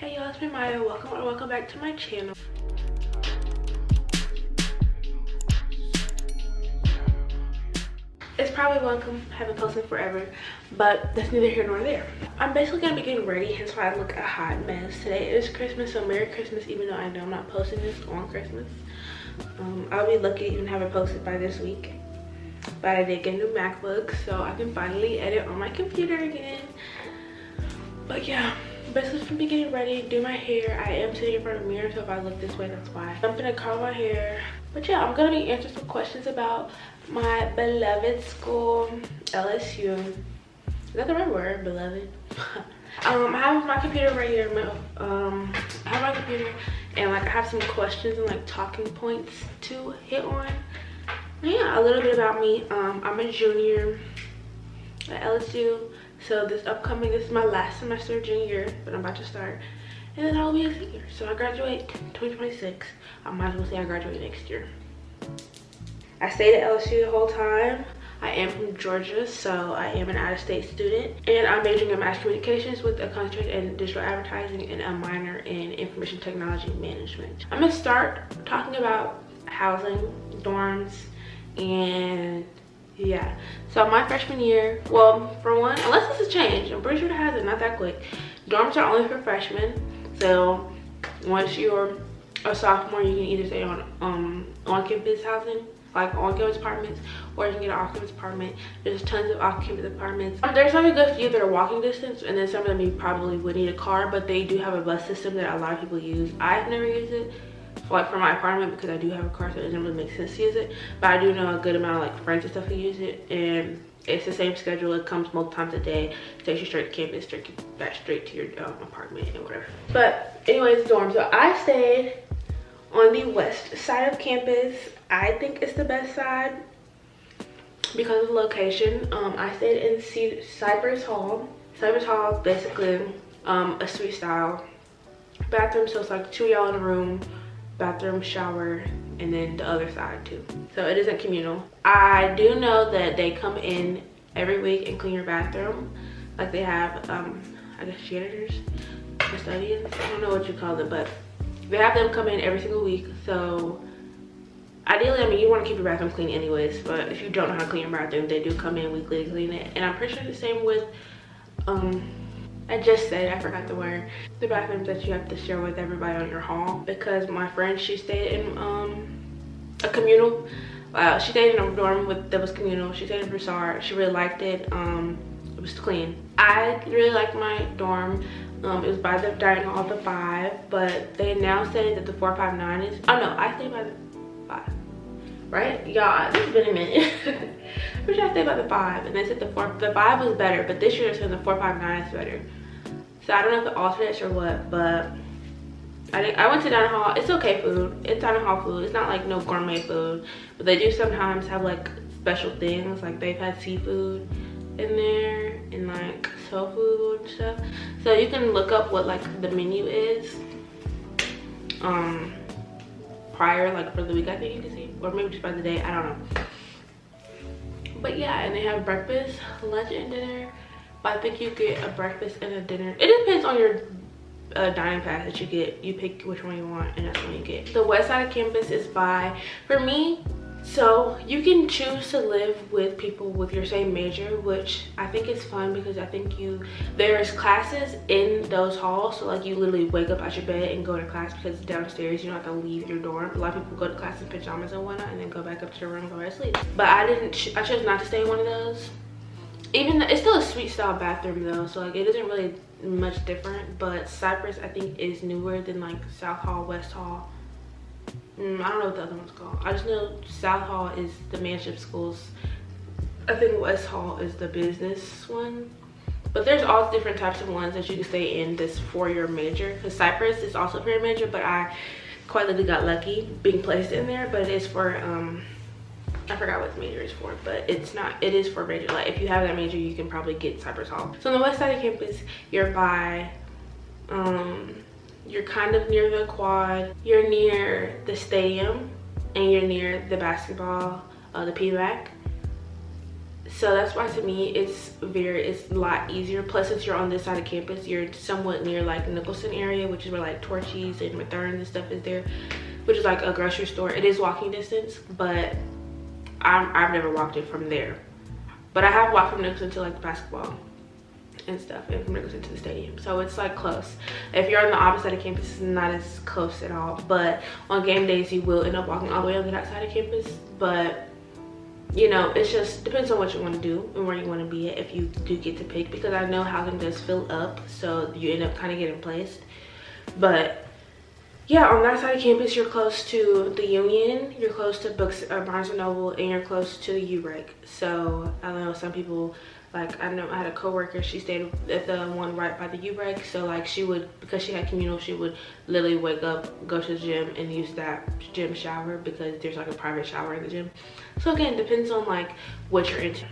Hey y'all, it's me Maya. Welcome back to my channel. It's probably welcome, haven't posted forever, but that's neither here nor there. I'm basically gonna be getting ready, hence why I look a hot mess. Today is Christmas, so Merry Christmas, even though I know I'm not posting this on Christmas. I'll be lucky to even have it posted by this week. But I did get a new MacBook, so I can finally edit on my computer again. But yeah, basically from me getting ready, do my hair. I am sitting in front of a mirror, so if I look this way, that's why. I'm gonna curl my hair. But yeah, I'm gonna be answering some questions about my beloved school, LSU. Is that the right word, beloved? I have my computer right here. I have my computer, and like I have some questions and like talking points to hit on. Yeah, a little bit about me. I'm a junior at LSU. So this is my last semester of junior year, but I'm about to start. And then I'll be a senior. So I graduate 2026. I might as well say I graduate next year. I stayed at LSU the whole time. I am from Georgia, so I am an out-of-state student. And I'm majoring in mass communications with a concentration in digital advertising and a minor in information technology management. I'm gonna start talking about housing, dorms, and yeah, so my freshman year, well, for one, unless this has changed, I'm pretty sure it hasn't, not that quick. Dorms are only for freshmen, so once you're a sophomore, you can either stay on-campus housing, like on-campus apartments, or you can get an off-campus apartment. There's tons of off-campus apartments. There's some a good few that are walking distance, and then some of them you probably would need a car, but they do have a bus system that a lot of people use. I've never used it. Like for my apartment, because I do have a car, so it doesn't really make sense to use it, but I do know a good amount of like friends and stuff who use it, and it's the same schedule. It comes multiple times a day, takes you straight to campus, back straight to your apartment and whatever. But anyways, dorm. So I stayed on the west side of campus. I think it's the best side because of the location. I stayed in Cypress Hall. Cypress Hall is basically a suite style bathroom, so it's like 2 y'all in a room, bathroom, shower, and then the other side too. So it isn't communal. I do know that they come in every week and clean your bathroom. Like they have, I guess janitors, custodians, I don't know what you call it, but they have them come in every single week. So ideally, I mean, you want to keep your bathroom clean anyways, but if you don't know how to clean your bathroom, they do come in weekly to clean it. And I'm pretty sure the same with, I just said, I forgot the word, the bathrooms that you have to share with everybody on your hall. Because my friend, she stayed in a communal, she stayed in a dorm that was communal. She stayed in Broussard. She really liked it. It was clean. I really liked my dorm. It was by the dining hall of the 5, but they now say that the 459 is, oh no, I stayed by the 5, right? Y'all, this has been a minute. Pretty sure I stayed by the 5, and they said the 5 was better, but this year they're saying the 459 is better. So I don't know if it alternates or what, but I went to dining hall. It's okay food. It's dining hall food. It's not like no gourmet food, but they do sometimes have like special things. Like they've had seafood in there and like soul food and stuff. So you can look up what like the menu is prior, like for the week, I think you can see, or maybe just by the day, I don't know. But yeah, and they have breakfast, lunch, and dinner. But I think you get a breakfast and a dinner. It depends on your dining pass that you get. You pick which one you want, and that's what you get. The west side of campus is for me, so you can choose to live with people with your same major, which I think is fun because I think there's classes in those halls. So like you literally wake up out your bed and go to class because it's downstairs. You don't have to leave your dorm. A lot of people go to class in pajamas and whatnot and then go back up to their room and go to sleep. But I chose not to stay in one of those. Even though it's still a suite style bathroom though, so like it isn't really much different. But Cypress, I think, is newer than like South Hall, West Hall. I don't know what the other one's called. I just know South Hall is the manship schools. I think West Hall is the business one. But there's all different types of ones that you can stay in this four-year major. Because Cypress is also a four-year major, but I quite literally got lucky being placed in there. But it is for I forgot what the major is for, but it is for major. Like if you have that major, you can probably get Cypress Hall. So on the west side of campus, you're by you're kind of near the quad, you're near the stadium, and you're near the basketball, the PVAC. So that's why to me it's a lot easier. Plus, since you're on this side of campus, you're somewhat near like Nicholson area, which is where like Torchy's and Matherns and stuff is there, which is like a grocery store. It is walking distance, but I've never walked it from there. But I have walked from Nicholson to like basketball and stuff, and from Nicholson to the stadium. So it's like close. If you're on the opposite side of campus, it's not as close at all. But on game days, you will end up walking all the way on that side of campus. But you know, it's just depends on what you want to do and where you want to be at if you do get to pick, because I know housing does fill up, so you end up kind of getting placed. But yeah, on that side of campus, you're close to the Union, you're close to Barnes & Noble, and you're close to the U-Rec. So I know some people, like I know I had a coworker, she stayed at the one right by the U-Rec. So like she would, because she had communal, she would literally wake up, go to the gym, and use that gym shower because there's like a private shower in the gym. So again, depends on like what you're into.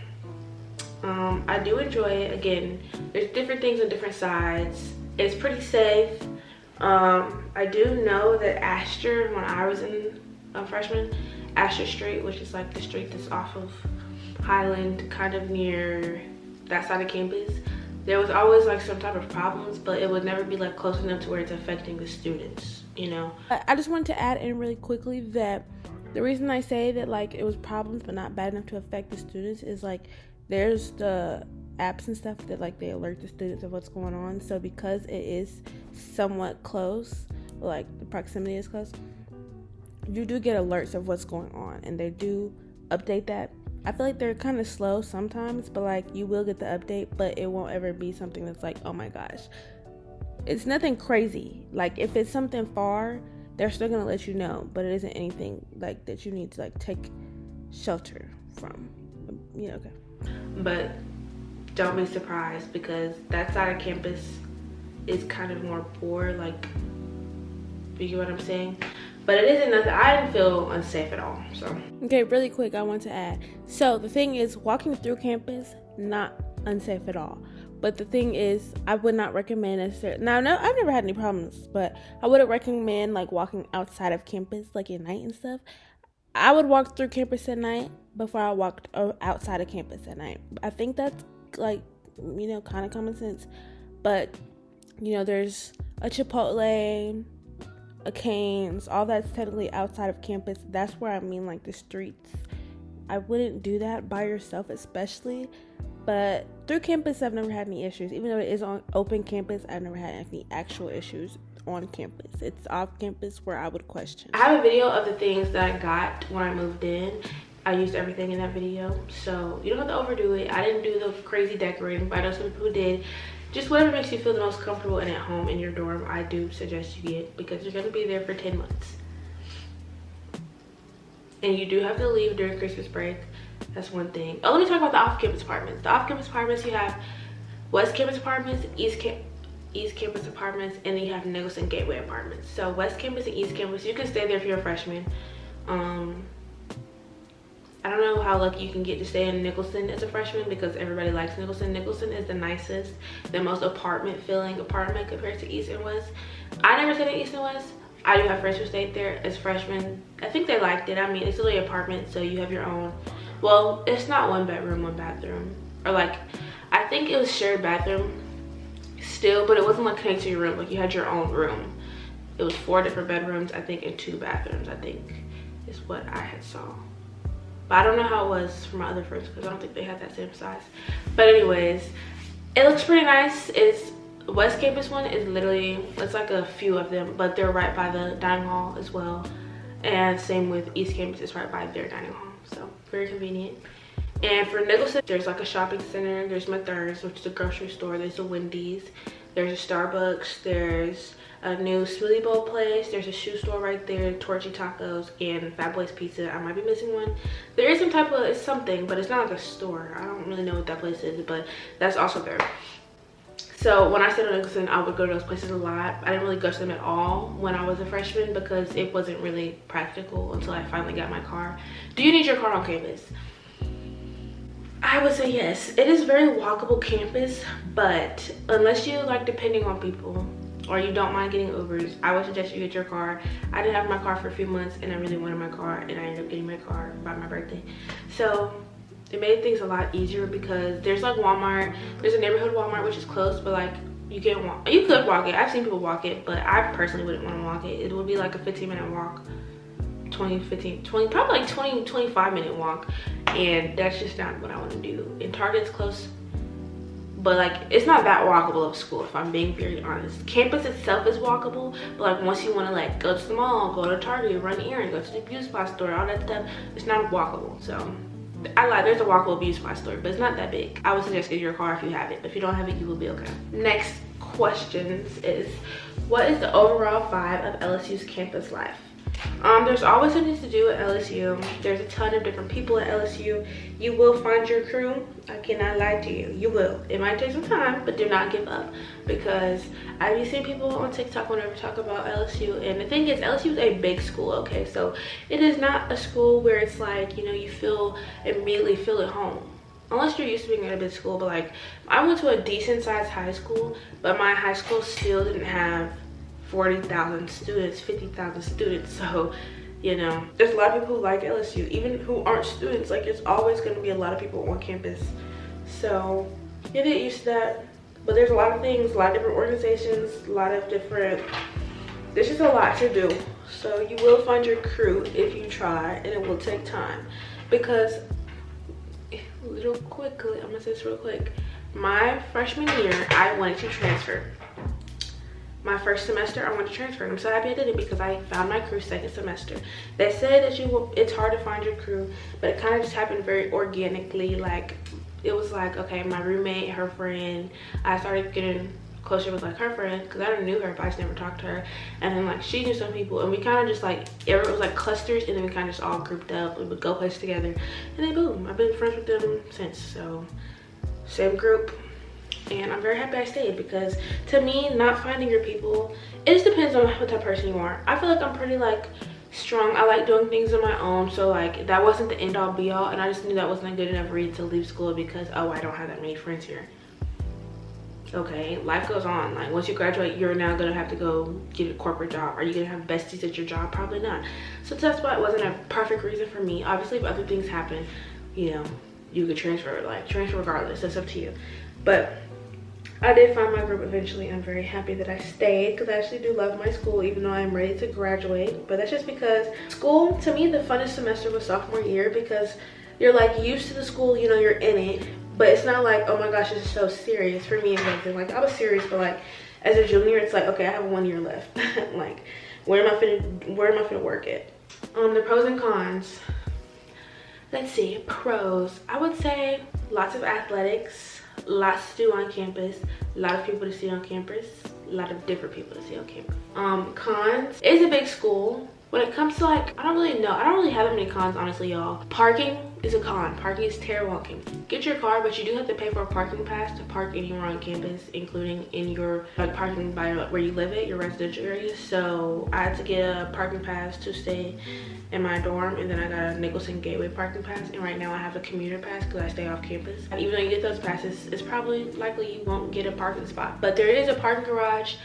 I do enjoy it. Again, there's different things on different sides. It's pretty safe. I do know that Astor, when I was a freshman, Astor Street, which is like the street that's off of Highland, kind of near that side of campus, there was always like some type of problems, but it would never be like close enough to where it's affecting the students, you know. I just wanted to add in really quickly that the reason I say that like it was problems but not bad enough to affect the students is like there's the apps and stuff that like they alert the students of what's going on. So because it is somewhat close, like the proximity is close, you do get alerts of what's going on, and they do update that. I feel like they're kind of slow sometimes, but like you will get the update, but it won't ever be something that's like, oh my gosh, it's nothing crazy. Like if it's something far, they're still gonna let you know, but it isn't anything like that you need to like take shelter from. Yeah, okay. But don't be surprised, because that side of campus is kind of more poor, like, you get what I'm saying? But it isn't nothing, I didn't feel unsafe at all, so. Okay, really quick, I want to add. So the thing is, walking through campus, not unsafe at all. But the thing is, I would not recommend necessarily, now, no, I've never had any problems, but I wouldn't recommend like walking outside of campus, like at night and stuff. I would walk through campus at night before I walked outside of campus at night. I think that's like, you know, kind of common sense. But, you know, there's a Chipotle, a Cane's, all that's technically outside of campus. That's where I mean like the streets. I wouldn't do that by yourself especially. But through campus, I've never had any issues. Even though it is on open campus, I've never had any actual issues on campus. It's off campus where I would question. I have a video of the things that I got when I moved in. I used everything in that video, so you don't have to overdo it. I didn't do the crazy decorating, but I know some people who did. Just whatever makes you feel the most comfortable and at home in your dorm, I do suggest you get, because you're going to be there for 10 months. And you do have to leave during Christmas break. That's one thing. Oh, let me talk about the off-campus apartments. The off-campus apartments, you have West Campus apartments, East Campus apartments, and then you have Nicholson Gateway apartments. So West Campus and East Campus, you can stay there if you're a freshman. I don't know how lucky you can get to stay in Nicholson as a freshman, because everybody likes Nicholson. Nicholson is the nicest, the most apartment feeling apartment compared to East and West. I never stayed at East and West. I do have friends who stayed there as freshmen. I think they liked it. I mean, it's really an apartment, so you have your own. Well, it's not one bedroom, one bathroom. Or like, I think it was shared bathroom still, but it wasn't like connected to your room. Like you had your own room. It was 4 different bedrooms, I think, and 2 bathrooms, I think, is what I had saw. But I don't know how it was for my other friends, because I don't think they had that same size. But anyways, it looks pretty nice. It's West Campus one is literally, it's like a few of them, but they're right by the dining hall as well. And same with East Campus, it's right by their dining hall. So very convenient. And for Nicholson, there's like a shopping center. There's Matherns, which is a grocery store. There's a Wendy's. There's a Starbucks. There's a new smoothie bowl place. There's a shoe store right there, Torchy Tacos, and Fat Boys Pizza. I might be missing one. There is some type of, it's something, but it's not like a store. I don't really know what that place is, but that's also there. So when I stayed in Nicholson, I would go to those places a lot. I didn't really go to them at all when I was a freshman, because it wasn't really practical until I finally got my car. Do you need your car on campus? I would say yes. It is very walkable campus, but unless you like depending on people, or you don't mind getting Ubers, I would suggest you get your car. I didn't have my car for a few months, and I really wanted my car, and I ended up getting my car by my birthday. So it made things a lot easier because there's like Walmart, there's a neighborhood Walmart which is close, but like you could walk it. I've seen people walk it, but I personally wouldn't want to walk it. It would be like a 15-minute walk, 20, probably like 25-minute walk, and that's just not what I want to do. And Target's close, but like it's not that walkable of school, if I'm being very honest. Campus itself is walkable, but like once you want to like go to the mall, go to Target, run errands, go to the beauty supply store, all that stuff, it's not walkable. So I lied, there's a walkable beauty supply store, but it's not that big. I would suggest get your car if you have it, but if you don't have it, you will be okay. Next questions is, what is the overall vibe of LSU's campus life? There's always something to do at LSU. There's a ton of different people at LSU. You will find your crew. I cannot lie to you. You will. It might take some time, but do not give up, because I've seen people on TikTok whenever talk about LSU, and the thing is, LSU is a big school, okay? So it is not a school where it's like, you know, you immediately feel at home. Unless you're used to being at a big school, but like I went to a decent sized high school, but my high school still didn't have 40,000 students, 50,000 students. So, you know, there's a lot of people who like LSU, even who aren't students. Like, it's always going to be a lot of people on campus. So, you get used to that. But there's a lot of things, a lot of different organizations, a lot of different, there's just a lot to do. So, you will find your crew if you try, and it will take time. Because, real quickly, I'm going to say this real quick. My freshman year, I wanted to transfer. My first semester, I wanted to transfer, and I'm so happy I did it because I found my crew second semester. They said that it's hard to find your crew, but it kind of just happened very organically. Like, it was like, okay, my roommate, her friend, I started getting closer with like her friend, because I already knew her, but I just never talked to her. And then like she knew some people, and we kind of just like, it was like clusters, and then we kind of just all grouped up. We would go places together, and then boom, I've been friends with them since. So same group. And I'm very happy I stayed, because to me, not finding your people, it just depends on what type of person you are. I feel like I'm pretty like strong. I like doing things on my own, so like that wasn't the end all be all, and I just knew that wasn't a good enough reason to leave school because, oh, I don't have that many friends here. Okay, life goes on. Like, once you graduate, you're now gonna have to go get a corporate job. Are you gonna have besties at your job? Probably not. So that's why it wasn't a perfect reason for me. Obviously, if other things happen, you know, you could transfer regardless. That's up to you. But I did find my group eventually. I'm very happy that I stayed, because I actually do love my school, even though I'm ready to graduate. But that's just because school, to me, the funnest semester was sophomore year, because you're like used to the school, you know, you're in it, but it's not like, oh my gosh, this is so serious. For me, it wasn't. Like, I was serious, but like as a junior, it's like, okay, I have 1 year left. Like, where am I finna work at? The pros and cons. Let's see, pros. I would say lots of athletics. Lots to do on campus, a lot of people to see on campus, a lot of different people to see on campus. Cons, it's a big school. When it comes to like, I don't really know, I don't really have that many cons, honestly, y'all. Parking is a con. Parking is terrible on campus. Get your car, but you do have to pay for a parking pass to park anywhere on campus, including in your like parking by where you live at, your residential area. So I had to get a parking pass to stay in my dorm, and then I got a Nicholson Gateway parking pass, and right now I have a commuter pass because I stay off campus. And even though you get those passes, it's probably likely you won't get a parking spot. But there is a parking garage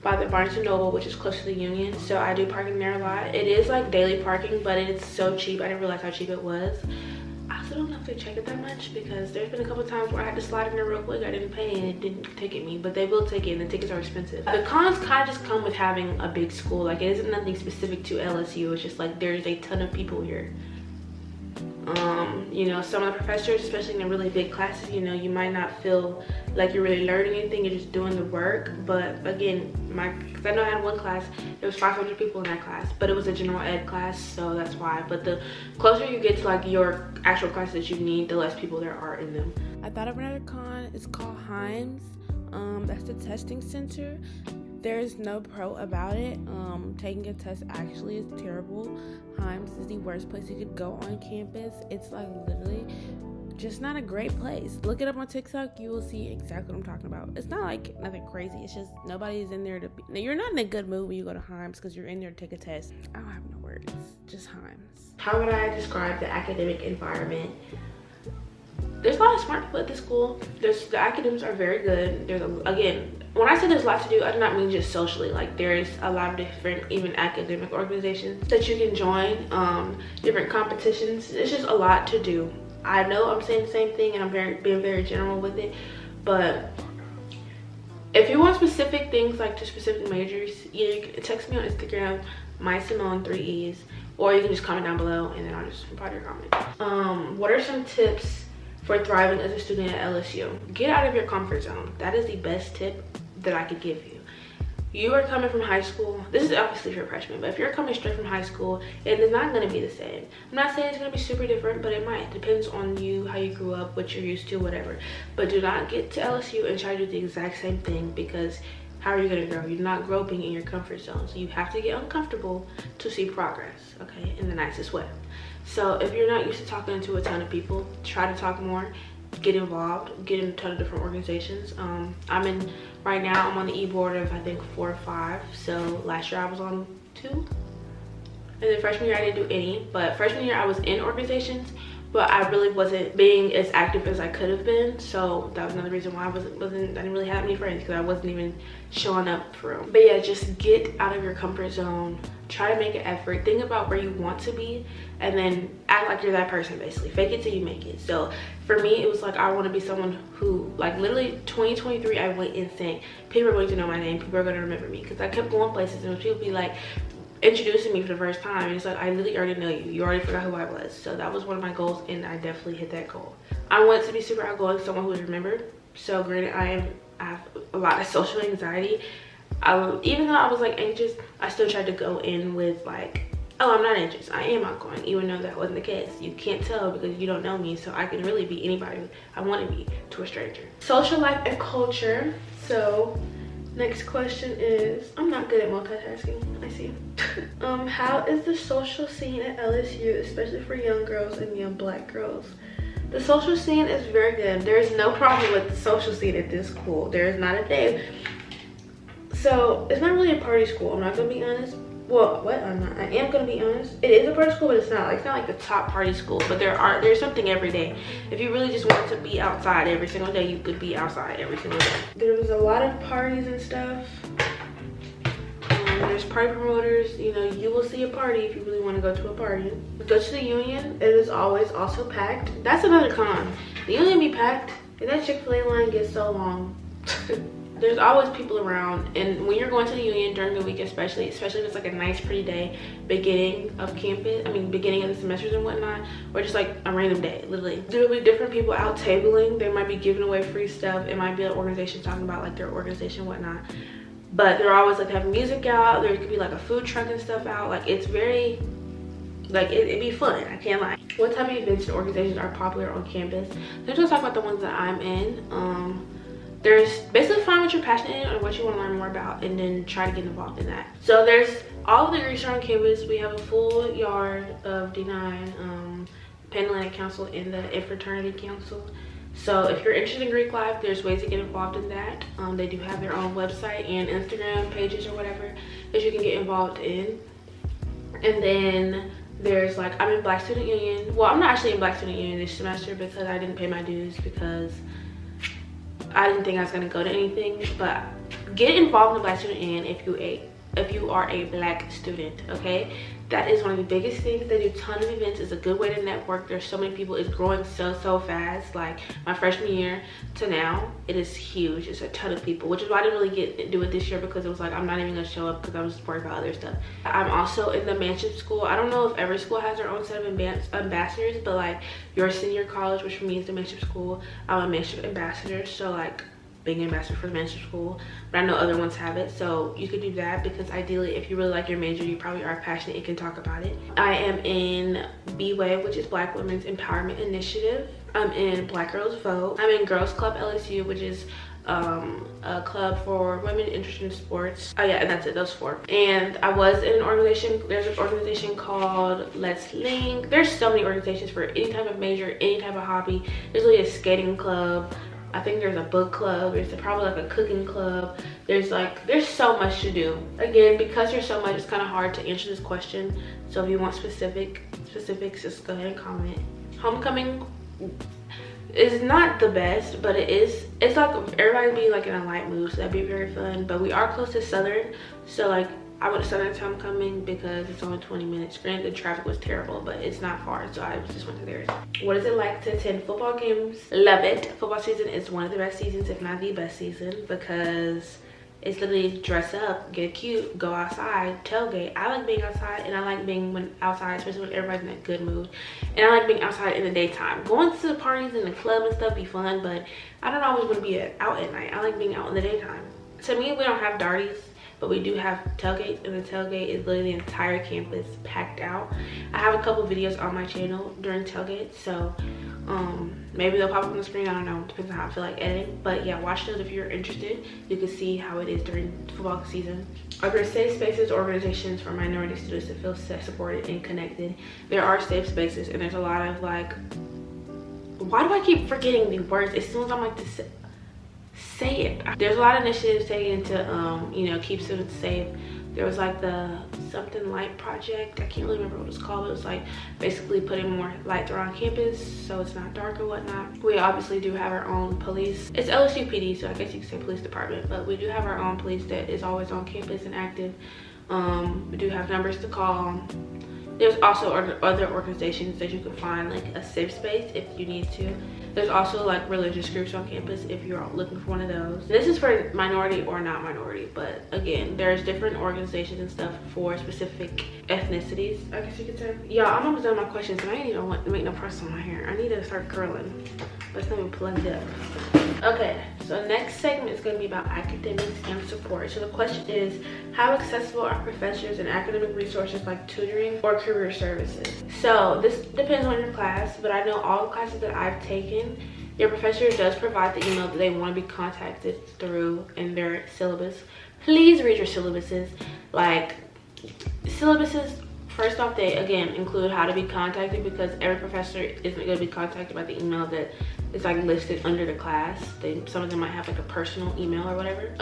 by the Barnes & Noble, which is close to the Union, so I do parking there a lot. It is like daily parking, but it's so cheap. I didn't realize how cheap it was. I also don't know if they check it that much, because there's been a couple times where I had to slide in there real quick. I didn't pay and it didn't ticket me, but they will ticket, and the tickets are expensive. The cons kind of just come with having a big school. Like, it isn't nothing specific to LSU. It's just like there's a ton of people here. You know, some of the professors, especially in the really big classes, you know, you might not feel like you're really learning anything, you're just doing the work. But again, because I know I had one class, there was 500 people in that class, but it was a general ed class, so that's why. But the closer you get to like your actual class that you need, the less people there are in them. I thought of another con. It's called Himes. That's the testing center. There's no pro about it. Taking a test actually is terrible. Himes is the worst place you could go on campus. It's like literally just not a great place. Look it up on TikTok, you will see exactly what I'm talking about. It's not like nothing crazy. It's just nobody's in there to be. Now, you're not in a good mood when you go to Himes because you're in there to take a test. I don't have no words. Just Himes. How would I describe the academic environment? There's a lot of smart people at this school. The academics are very good. Again, when I say there's a lot to do, I do not mean just socially. Like, there's a lot of different, even academic organizations that you can join, different competitions. It's just a lot to do. I know I'm saying the same thing and I'm being very general with it, but if you want specific things, like to specific majors, either you can text me on Instagram, mysimone3es, or you can just comment down below and then I'll just reply to your comment. What are some tips for thriving as a student at LSU? Get out of your comfort zone. That is the best tip that I could give you. You are coming from high school. This is obviously for freshmen, but if you're coming straight from high school, it is not going to be the same. I'm not saying it's going to be super different, but it might. It depends on you, how you grew up, what you're used to, whatever. But do not get to LSU and try to do the exact same thing, because how are you going to grow? You're not growing in your comfort zone. So you have to get uncomfortable to see progress, okay, in the nicest way. So if you're not used to talking to a ton of people, try to talk more. Get involved, get in a ton of different organizations. Right now I'm on the e-board of I think 4 or 5. So last year I was on 2, and then freshman year I didn't do any. But freshman year I was in organizations, but I really wasn't being as active as I could have been. So that was another reason why I didn't really have any friends, because I wasn't even showing up for them. But yeah, just get out of your comfort zone. Try to make an effort. Think about where you want to be, and then act like you're that person. Basically fake it till you make it. So for me, it was like, I want to be someone who, like, literally 2023 I went insane. People are going to know my name, people are going to remember me, because I kept going places and people be like introducing me for the first time, and it's like, I literally already know you already forgot who I was. So that was one of my goals, and I definitely hit that goal. I wanted to be super outgoing, someone who was remembered. So granted, I have a lot of social anxiety. Even though I was like anxious, I still tried to go in with like, oh, I'm not anxious, I am outgoing, even though that wasn't the case. You can't tell because you don't know me, so I can really be anybody I want to be to a stranger. Social life and culture. So next question is, I'm not good at multitasking, I see. How is the social scene at LSU, especially for young girls and young black girls? The social scene is very good. There's no problem with the social scene at this school. There is not a day. So it's not really a party school, I'm not gonna be honest. Well, what? I am gonna be honest. It is a party school, but it's not like the top party school. But there's something every day. If you really just want to be outside every single day, you could be outside every single day. There's a lot of parties and stuff. There's party promoters. You know, you will see a party if you really want to go to a party. Go to the Union. It is always also packed. That's another con. The Union be packed, and that Chick-fil-A line gets so long. There's always people around, and when you're going to the Union during the week, especially if it's like a nice pretty day, beginning of the semesters and whatnot, or just like a random day, literally, there'll be different people out tabling. They might be giving away free stuff. It might be an organization talking about like their organization and whatnot, but they're always like having music out. There could be like a food truck and stuff out. Like, it's very, like, it'd be fun, I can't lie. What type of events and organizations are popular on campus? Let's just talk about the ones that I'm in. There's basically find what you're passionate in or what you want to learn more about, and then try to get involved in that. So there's all of the degrees on campus. We have a full yard of D9, Penn Atlantic Council, and the Fraternity Council. So if you're interested in Greek life, there's ways to get involved in that. They do have their own website and Instagram pages or whatever that you can get involved in. And then there's like, I'm in Black Student Union. Well, I'm not actually in Black Student Union this semester because I didn't pay my dues, because I didn't think I was gonna go to anything. But get involved in the Black Student Union if you are a black student, okay? That is one of the biggest things. They do a ton of events. It's a good way to network. There's so many people. It's growing so fast. Like my freshman year to now, it is huge. It's a ton of people, which is why I didn't really do it this year, because it was like, I'm not even gonna show up because I was worried about other stuff. I'm also in the manship school. I don't know if every school has their own set of ambassadors, but like your senior college, which for me is the manship school, I'm a manship ambassador. So like being an ambassador for the manship school, but I know other ones have it, so you could do that, because ideally if you really like your major, you probably are passionate and can talk about it. I am in B-Way, which is Black Women's Empowerment Initiative. I'm in Black Girls Vote. I'm in Girls Club LSU, which is a club for women interested in sports. Oh yeah, and that's it, those 4. And I was in an organization. There's an organization called Let's Link. There's so many organizations for any type of major, any type of hobby. There's really a skating club. I think there's a book club. There's probably like a cooking club. There's so much to do. Again, because there's so much, it's kind of hard to answer this question. So if you want specifics, just go ahead and comment. Homecoming is not the best, but it's like everybody be like in a light mood, so that'd be very fun. But we are close to Southern, so like I would have said that's homecoming because it's only 20 minutes. Granted, the traffic was terrible, but it's not far, so I just went to theirs. What is it like to attend football games? Love it. Football season is one of the best seasons, if not the best season, because it's literally dress up, get cute, go outside, tailgate. I like being outside, and I like being outside, especially when everybody's in a good mood. And I like being outside in the daytime. Going to the parties in the club and stuff be fun, but I don't always want to be out at night. I like being out in the daytime. To me, we don't have darties, but we do have tailgates, and the tailgate is literally the entire campus packed out. I have a couple videos on my channel during tailgates, so maybe they'll pop up on the screen. I don't know, depends on how I feel like editing. But yeah, watch those if you're interested. You can see how it is during football season. Are there safe spaces or organizations for minority students to feel supported and connected? There are safe spaces, and there's a lot of like, why do I keep forgetting the words as soon as I'm like to say it? There's a lot of initiatives taken to you know, keep students safe. There was like the something light project, I can't really remember what it's called. It was like basically putting more lights around campus so it's not dark or whatnot. We obviously do have our own police. It's LSU PD, so I guess you could say police department, but we do have our own police that is always on campus and active. We do have numbers to call. There's also other organizations that you can find like a safe space if you need to. There's also like religious groups on campus if you're looking for one of those. This is for minority or not minority, but again, there's different organizations and stuff for specific ethnicities, I guess you could say. Yeah, I'm almost done with my questions, and I ain't even want to make no press on my hair. I need to start curling, but it's not even plugged up. Okay, so next segment is going to be about academics and support. So the question is, how accessible are professors and academic resources like tutoring or career services? So this depends on your class, but I know all the classes that I've taken, your professor does provide the email that they want to be contacted through in their syllabus. Please read your syllabuses. Like, syllabuses, first off, they again include how to be contacted, because every professor isn't going to be contacted by the email that is like listed under the class. Some of them might have like a personal email or whatever.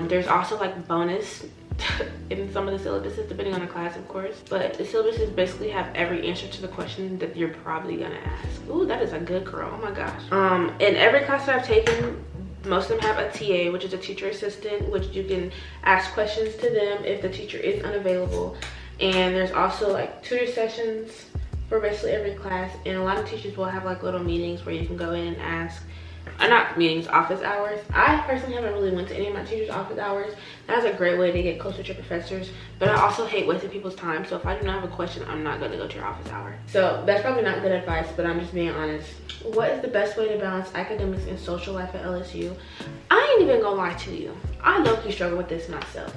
There's also like bonus in some of the syllabuses, depending on the class, of course. But the syllabuses basically have every answer to the question that you're probably gonna ask. Ooh, that is a good girl. Oh my gosh. In every class that I've taken, most of them have a TA, which is a teacher assistant, which you can ask questions to them if the teacher is unavailable. And there's also like tutor sessions for basically every class, and a lot of teachers will have like little meetings where you can go in and ask, not meetings, office hours. I personally haven't really went to any of my teachers' office hours. That's a great way to get closer to your professors, but I also hate wasting people's time. So if I do not have a question, I'm not going to go to your office hour. So that's probably not good advice, but I'm just being honest. What is the best way to balance academics and social life at LSU? I ain't even gonna lie to you, I low-key struggle with this myself.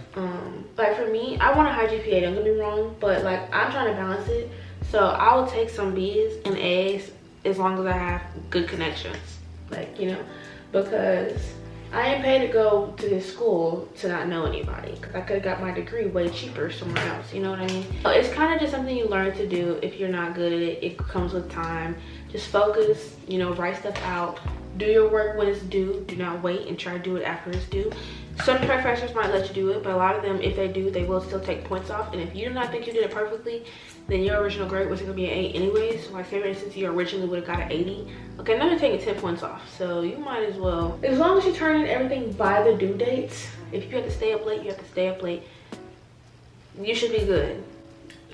Like for me, I want a high GPA, don't get me wrong, but like I'm trying to balance it. So I will take some B's and A's as long as I have good connections, like, you know, because I ain't paid to go to this school to not know anybody, because I could have got my degree way cheaper somewhere else, you know what I mean? So it's kind of just something you learn to do. If you're not good at it, it comes with time. Just focus, you know, write stuff out, do your work when it's due. Do not wait and try to do it after it's due. Some professors might let you do it, but a lot of them, if they do, they will still take points off. And if you do not think you did it perfectly, then your original grade was going to be an 8 anyways. So like, say for instance, you originally would have got an 80. Okay, now they're taking 10 points off. So you might as well, as long as you turn in everything by the due dates. If you have to stay up late, you have to stay up late. You should be good.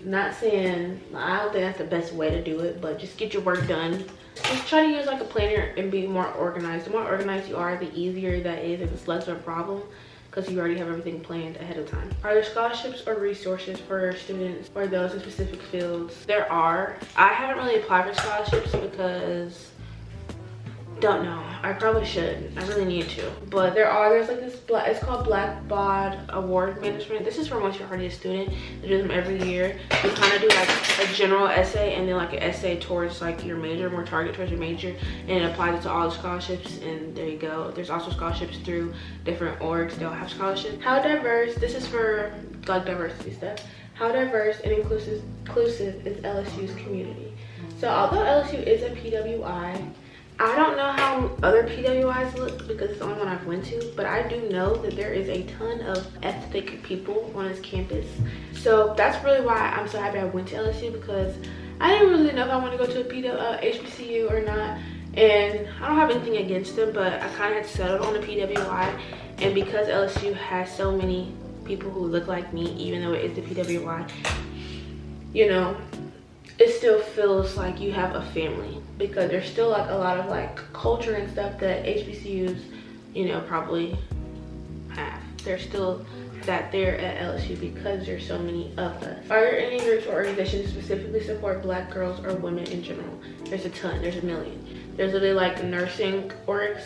Not saying, I don't think that's the best way to do it, but just get your work done. Just try to use like a planner and be more organized. The more organized you are, the easier that is, if it's less of a problem, because you already have everything planned ahead of time. Are there scholarships or resources for students or those in specific fields? There are. I haven't really applied for scholarships because, don't know, I probably should. I really need to. But there's like this, it's called Black Bod Award Management. This is for once you're already a student. They do them every year. You kind of do like a general essay and then like an essay towards like your major, more target towards your major, and it applies it to all the scholarships, and there you go. There's also scholarships through different orgs. They'll have scholarships. How diverse, this is for like diversity stuff. How diverse and inclusive is LSU's community? So although LSU is a PWI, I don't know how other PWIs look because it's the only one I've went to, but I do know that there is a ton of ethnic people on this campus. So that's really why I'm so happy I went to LSU, because I didn't really know if I want to go to a HBCU or not. And I don't have anything against them, but I kind of had settled on a PWI. And because LSU has so many people who look like me, even though it is the PWI, you know, it still feels like you have a family, because there's still like a lot of like culture and stuff that HBCUs, you know, probably have. There's still that there at LSU because there's so many of us. Are there any groups or organizations specifically support Black girls or women in general? There's a ton, there's a million. There's literally like nursing orgs,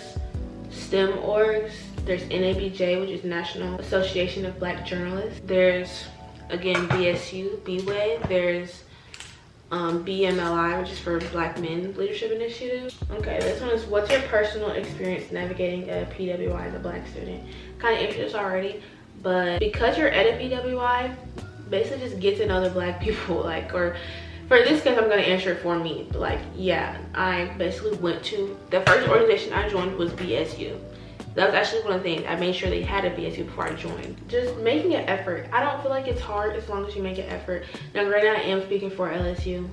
STEM orgs, there's NABJ, which is National Association of Black Journalists. There's, again, BSU, BWAY. There's BMLI, which is for Black Men Leadership Initiative. Okay, this one is, what's your personal experience navigating a PWI as a Black student? Kind of answered this already, but because you're at a PWI, basically just get to know the Black people, like, or for this case, I'm gonna answer it for me. But like, yeah, I basically went to, the first organization I joined was BSU. That was actually one of the things. I made sure they had a BSU before I joined. Just making an effort. I don't feel like it's hard as long as you make an effort. Now, right now I am speaking for LSU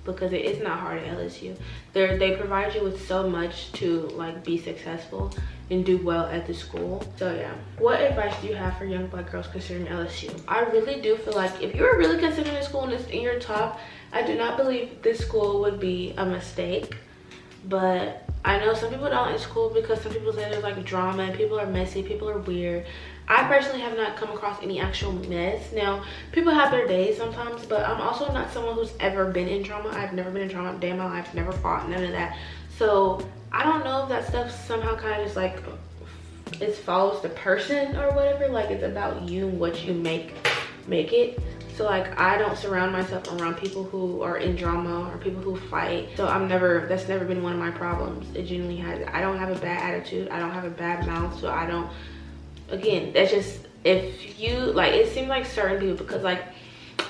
because it is not hard at LSU. They provide you with so much to like be successful and do well at the school. So yeah, what advice do you have for young Black girls considering LSU? I really do feel like if you're really considering a school and it's in your top, I do not believe this school would be a mistake. But I know some people don't in school because some people say there's like drama and people are messy, people are weird. I personally have not come across any actual mess. Now, people have their days sometimes, but I'm also not someone who's ever been in drama. I've never been in drama a day in my life, never fought, none of that. So I don't know if that stuff somehow kind of just like it follows the person or whatever. Like, it's about you and what you make it. So like, I don't surround myself around people who are in drama or people who fight. So that's never been one of my problems. It genuinely has. I don't have a bad attitude. I don't have a bad mouth. So I don't, again, that's just, if you, like, it seems like certain people, because like,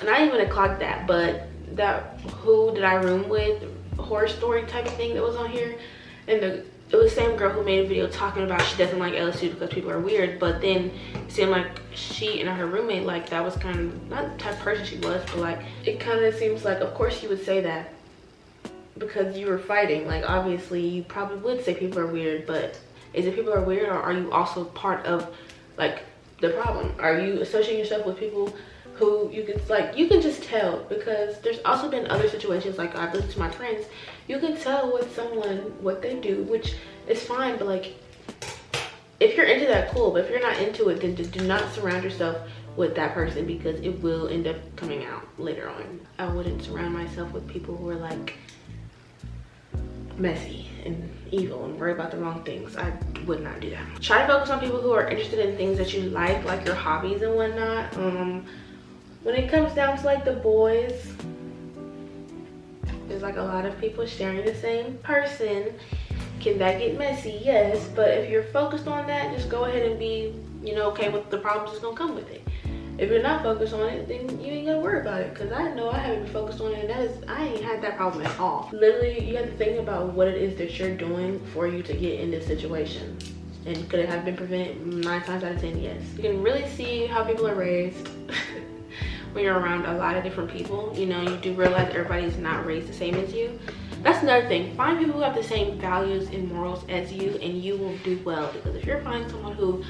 not even to clock that, but that Who Did I Room With horror story type of thing that was on here. And it was the same girl who made a video talking about she doesn't like LSU because people are weird, but then it seemed like she and her roommate, like, that was kind of not the type of person she was, but like, it kind of seems like, of course you would say that because you were fighting. Like, obviously you probably would say people are weird, but is it people are weird, or are you also part of like the problem? Are you associating yourself with people who you can just tell? Because there's also been other situations, like I've listened to my friends, you can tell with someone what they do, which is fine, but like, if you're into that, cool, but if you're not into it, then do not surround yourself with that person, because it will end up coming out later on. I wouldn't surround myself with people who are like messy and evil and worry about the wrong things. I would not do that. Try to focus on people who are interested in things that you like your hobbies and whatnot. When it comes down to like the boys, there's like a lot of people sharing the same person. Can that get messy? Yes, but if you're focused on that, just go ahead and be, you know, okay with the problems that's gonna come with it. If you're not focused on it, then you ain't gotta worry about it, because I know I haven't been focused on it, and I ain't had that problem at all. Literally, you have to think about what it is that you're doing for you to get in this situation. And could it have been prevented? 9 times out of 10, yes. You can really see how people are raised when you're around a lot of different people. You know, you do realize everybody's not raised the same as you. That's another thing. Find people who have the same values and morals as you, and you will do well. Because if you're finding someone who,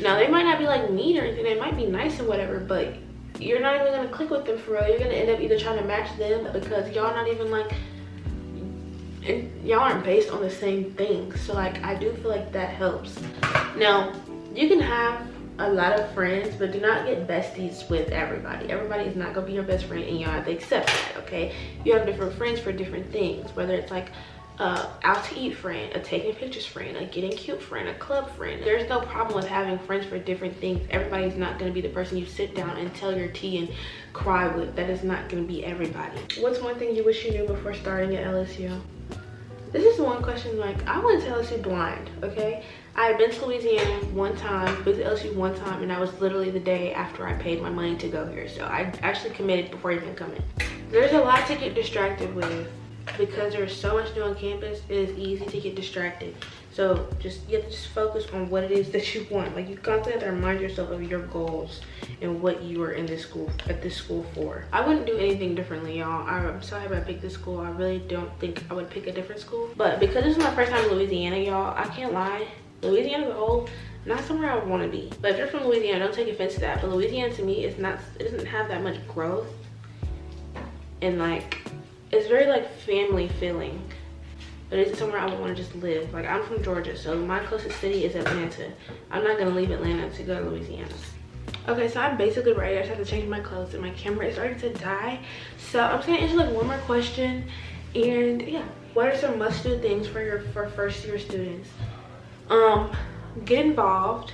now they might not be like mean or anything, they might be nice and whatever, but you're not even gonna click with them for real. You're gonna end up either trying to match them, because y'all not even like, and y'all aren't based on the same things. So like, I do feel like that helps. Now, you can have a lot of friends, but do not get besties with everybody. Everybody is not gonna be your best friend, and y'all have to accept that, okay? You have different friends for different things, whether it's like out to eat friend, a taking pictures friend, a getting cute friend, a club friend. There's no problem with having friends for different things. Everybody's not going to be the person you sit down and tell your tea and cry with. That is not going to be everybody. What's one thing you wish you knew before starting at LSU? This is one question, like, I went to LSU blind, okay? I had been to Louisiana one time, been to LSU one time, and that was literally the day after I paid my money to go here. So I actually committed before even coming. There's a lot to get distracted with. Because there's so much new on campus, it is easy to get distracted. So you have to just focus on what it is that you want. Like, you constantly have to remind yourself of your goals and what you are in this school, at this school for. I wouldn't do anything differently, y'all. I'm so happy I picked this school. I really don't think I would pick a different school. But because this is my first time in Louisiana, y'all, I can't lie. Louisiana as a whole, not somewhere I want to be. But if you're from Louisiana, don't take offense to that, but Louisiana to me is not, it doesn't have that much growth, and like it's very like family feeling, but it's somewhere I would want to just live. Like, I'm from Georgia, so my closest city is Atlanta. I'm not gonna leave Atlanta to go to Louisiana. Okay, so I'm basically ready. I just have to change my clothes and my camera is starting to die, so I'm just gonna answer like one more question. And yeah, what are some must-do things for first-year students? Get involved.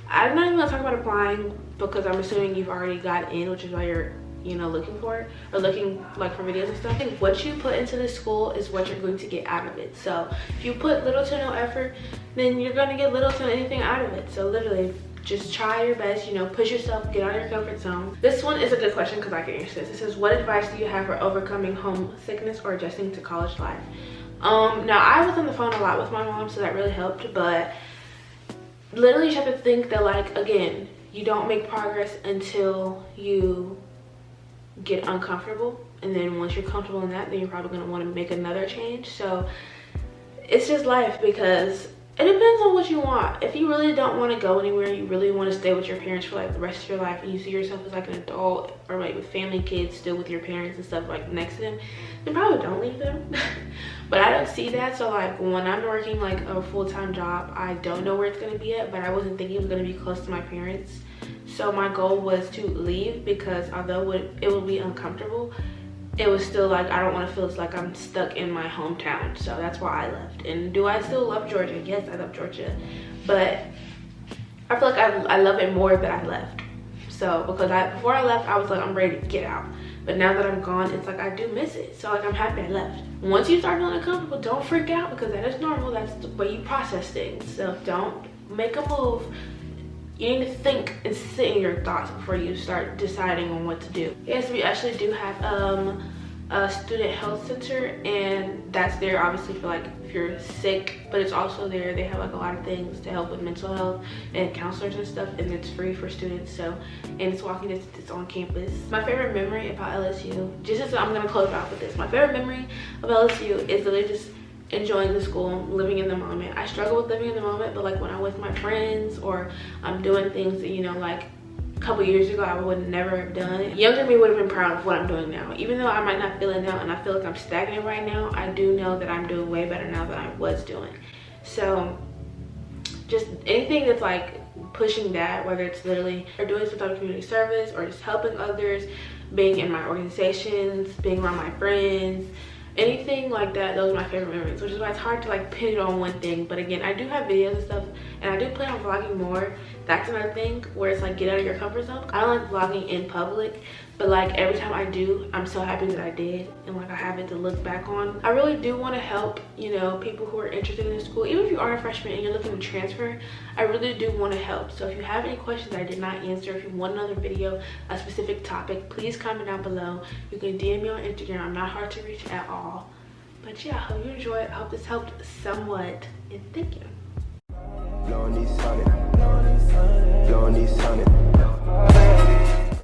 I'm not even gonna talk about applying because I'm assuming you've already got in, which is why you're, you know, looking for it, or looking like for videos and stuff. I think what you put into this school is what you're going to get out of it. So if you put little to no effort, then you're going to get little to anything out of it. So literally just try your best, you know, push yourself, get out of your comfort zone. This one is a good question because I can answer this. It says, what advice do you have for overcoming homesickness or adjusting to college life? Now I was on the phone a lot with my mom, so that really helped, but literally you have to think that, like, again, you don't make progress until you get uncomfortable, and then once you're comfortable in that, then you're probably going to want to make another change. So it's just life, because it depends on what you want. If you really don't want to go anywhere, you really want to stay with your parents for like the rest of your life, and you see yourself as like an adult or like with family, kids, still with your parents and stuff like next to them, then probably don't leave them. But I don't see that. So like when I'm working like a full-time job, I don't know where it's going to be at, but I wasn't thinking it was going to be close to my parents. So my goal was to leave, because although it would be uncomfortable, it was still like, I don't want to feel like I'm stuck in my hometown. So that's why I left. And do I still love Georgia? Yes, I love Georgia, but I feel like I love it more that I left. So because before I left, I was like, I'm ready to get out, but now that I'm gone, it's like I do miss it. So like, I'm happy I left. Once you start feeling uncomfortable, don't freak out, because that is normal. That's the way you process things. So don't make a move. You need to think and sit in your thoughts before you start deciding on what to do. Yes, we actually do have a student health center, and that's there obviously for like if you're sick, but it's also there. They have like a lot of things to help with mental health and counselors and stuff, and it's free for students. So, and it's walking distance, it's on campus. My favorite memory about LSU, just as I'm gonna close out with this, my favorite memory of LSU is literally just enjoying the school, living in the moment. I struggle with living in the moment, but like when I'm with my friends or I'm doing things that, you know, like a couple years ago I would never have done. Younger me would have been proud of what I'm doing now. Even though I might not feel it now and I feel like I'm stagnant right now, I do know that I'm doing way better now than I was doing. So just anything that's like pushing that, whether it's literally or doing some type of community service or just helping others, being in my organizations, being around my friends, anything like that, those are my favorite memories, which is why it's hard to like pin it on one thing. But again, I do have videos and stuff, and I do plan on vlogging more. That's another thing where it's like, get out of your comfort zone. I don't like vlogging in public, but like every time I do, I'm so happy that I did, and like I have it to look back on. I really do want to help, you know, people who are interested in school. Even if you are a freshman and you're looking to transfer, I really do want to help. So if you have any questions I did not answer, if you want another video, a specific topic, please comment down below. You can DM me on Instagram. I'm not hard to reach at all. But yeah, I hope you enjoyed. I hope this helped somewhat, and thank you.